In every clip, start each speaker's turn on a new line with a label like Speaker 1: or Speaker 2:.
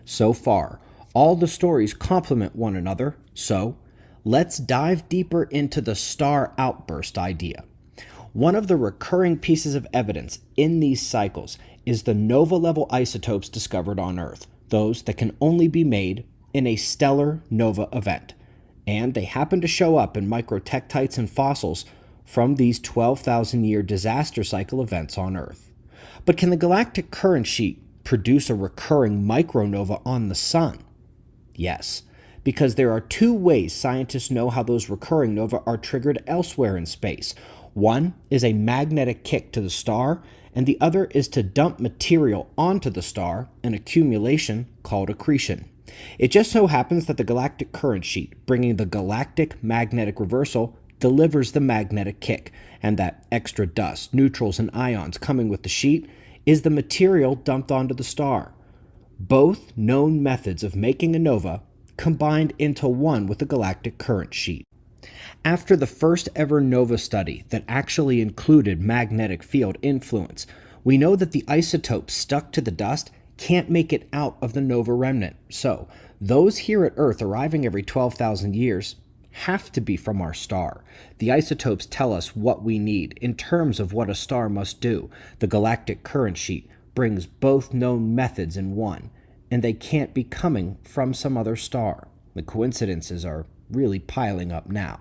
Speaker 1: So far, all the stories complement one another, so let's dive deeper into the star outburst idea. One of the recurring pieces of evidence in these cycles is the nova-level isotopes discovered on Earth, those that can only be made in a stellar nova event. And they happen to show up in microtectites and fossils from these 12,000-year disaster cycle events on Earth. But can the galactic current sheet produce a recurring micronova on the Sun? Yes, because there are two ways scientists know how those recurring nova are triggered elsewhere in space. One is a magnetic kick to the star, and the other is to dump material onto the star, an accumulation called accretion. It just so happens that the galactic current sheet, bringing the galactic magnetic reversal, delivers the magnetic kick, and that extra dust, neutrals, and ions coming with the sheet is the material dumped onto the star. Both known methods of making a nova combined into one with the galactic current sheet. After the first ever nova study that actually included magnetic field influence, we know that the isotopes stuck to the dust can't make it out of the nova remnant. So, those here at Earth arriving every 12,000 years have to be from our star. The isotopes tell us what we need in terms of what a star must do. The galactic current sheet brings both known methods in one, and they can't be coming from some other star. The coincidences are really piling up now.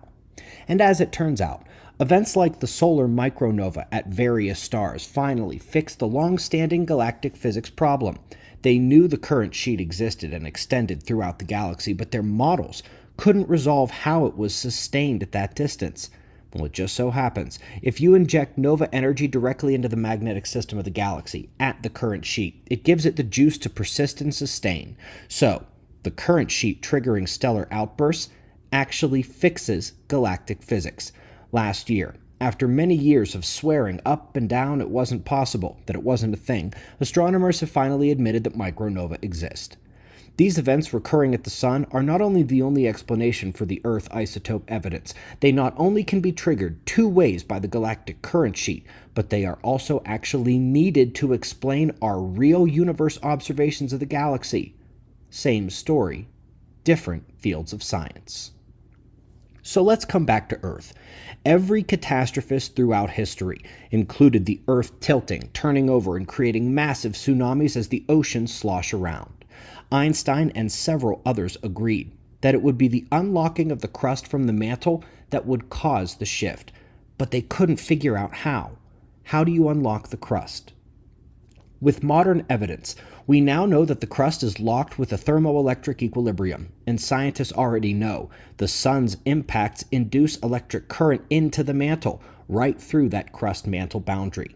Speaker 1: And as it turns out, events like the solar micronova at various stars finally fixed the long-standing galactic physics problem. They knew the current sheet existed and extended throughout the galaxy, but their models couldn't resolve how it was sustained at that distance. Well, it just so happens, if you inject nova energy directly into the magnetic system of the galaxy at the current sheet, it gives it the juice to persist and sustain. So, the current sheet triggering stellar outbursts actually fixes galactic physics. Last year, after many years of swearing up and down it wasn't possible, that it wasn't a thing, astronomers have finally admitted that micronova exist. These events recurring at the Sun are not only the only explanation for the Earth isotope evidence, they not only can be triggered two ways by the galactic current sheet, but they are also actually needed to explain our real universe observations of the galaxy. Same story, different fields of science. So let's come back to Earth. Every catastrophist throughout history included the Earth tilting, turning over, and creating massive tsunamis as the oceans slosh around. Einstein and several others agreed that it would be the unlocking of the crust from the mantle that would cause the shift, but they couldn't figure out how. How do you unlock the crust? With modern evidence, we now know that the crust is locked with a thermoelectric equilibrium, and scientists already know the sun's impacts induce electric current into the mantle, right through that crust-mantle boundary.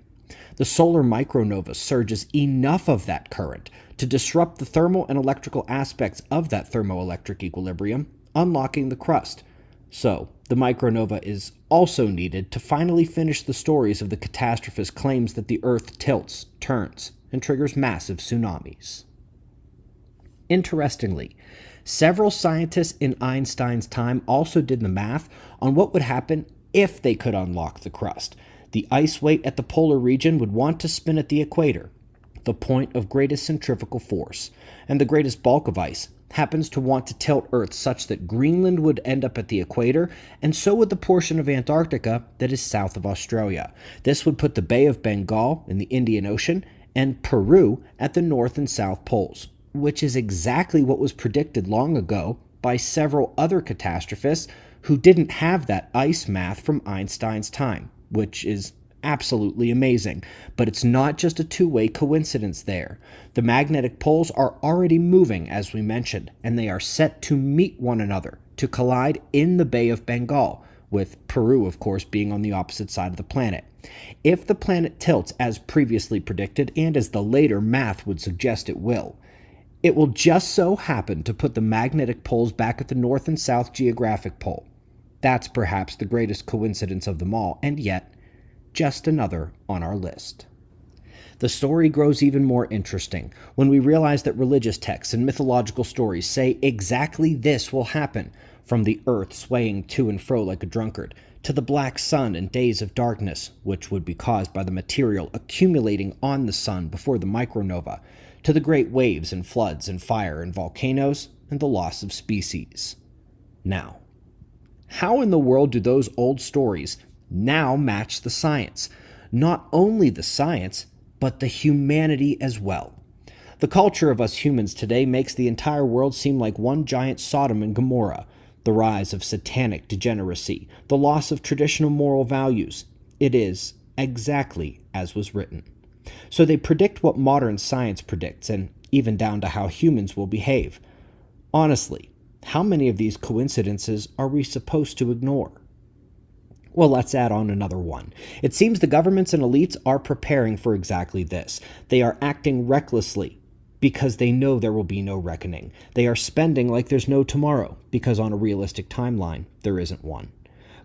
Speaker 1: The solar micronova surges enough of that current to disrupt the thermal and electrical aspects of that thermoelectric equilibrium, unlocking the crust. So, the micronova is also needed to finally finish the stories of the catastrophist claims that the Earth tilts, turns, and triggers massive tsunamis. Interestingly, several scientists in Einstein's time also did the math on what would happen if they could unlock the crust. The ice weight at the polar region would want to spin at the equator, the point of greatest centrifugal force, and the greatest bulk of ice happens to want to tilt Earth such that Greenland would end up at the equator, and so would the portion of Antarctica that is south of Australia. This would put the Bay of Bengal in the Indian Ocean and Peru at the north and south poles, which is exactly what was predicted long ago by several other catastrophists who didn't have that ice math from Einstein's time, which is absolutely amazing. But it's not just a two-way coincidence there. The magnetic poles are already moving, as we mentioned, and they are set to meet one another, to collide in the Bay of Bengal, with Peru, of course, being on the opposite side of the planet. If the planet tilts as previously predicted, and as the later math would suggest it will just so happen to put the magnetic poles back at the north and south geographic pole. That's perhaps the greatest coincidence of them all, and yet, just another on our list. The story grows even more interesting when we realize that religious texts and mythological stories say exactly this will happen, from the earth swaying to and fro like a drunkard, to the black sun and days of darkness, which would be caused by the material accumulating on the sun before the micronova, to the great waves and floods and fire and volcanoes and the loss of species. Now, how in the world do those old stories now match the science? Not only the science, but the humanity as well. The culture of us humans today makes the entire world seem like one giant Sodom and Gomorrah. The rise of satanic degeneracy, the loss of traditional moral values. It is exactly as was written. So they predict what modern science predicts, and even down to how humans will behave. Honestly, how many of these coincidences are we supposed to ignore? Well, let's add on another one. It seems the governments and elites are preparing for exactly this. They are acting recklessly because they know there will be no reckoning. They are spending like there's no tomorrow because on a realistic timeline, there isn't one.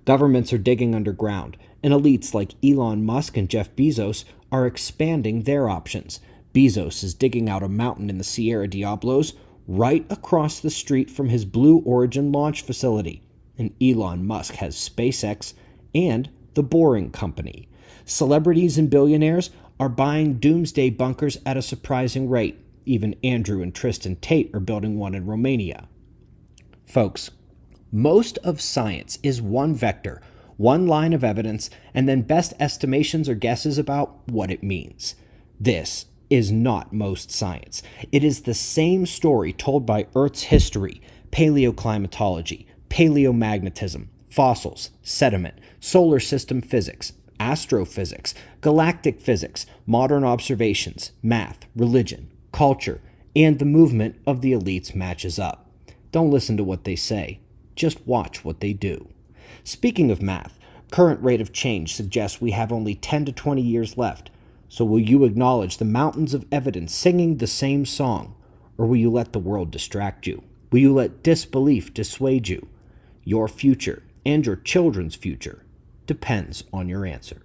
Speaker 1: Governments are digging underground, and elites like Elon Musk and Jeff Bezos are expanding their options. Bezos is digging out a mountain in the Sierra Diablos right across the street from his Blue Origin launch facility. And Elon Musk has SpaceX and the Boring Company. Celebrities and billionaires are buying doomsday bunkers at a surprising rate. Even Andrew and Tristan Tate are building one in Romania. Folks, most of science is one vector, one line of evidence, and then best estimations or guesses about what it means. This is not most science. It is the same story told by Earth's history, paleoclimatology, paleomagnetism, fossils, sediment, solar system physics, astrophysics, galactic physics, modern observations, math, religion, culture, and the movement of the elites matches up. Don't listen to what they say. Just watch what they do. Speaking of math, current rate of change suggests we have only 10 to 20 years left. So will you acknowledge the mountains of evidence singing the same song? Or will you let the world distract you? Will you let disbelief dissuade you? Your future and your children's future depends on your answer.